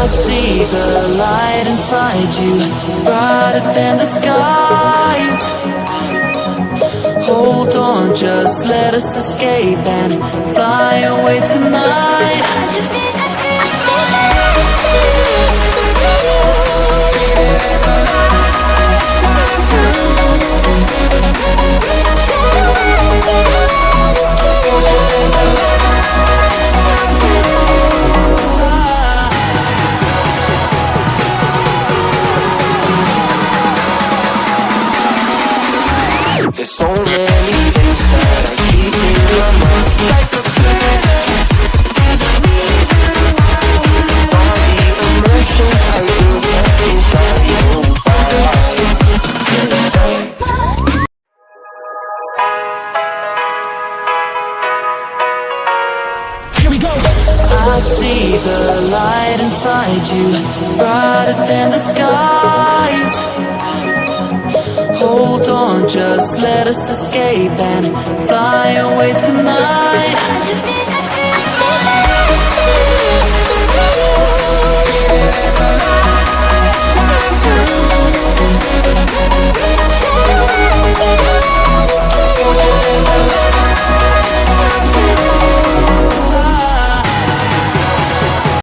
see the light inside you, brighter than the skies. Hold on, just let us escape and fly away tonight. There's so many things that I keep in my mind, like a plant. All the emotions I look at inside your body. Here we go. I see the light inside you, brighter than the skies. Hold on, just let us escape and fly away tonight.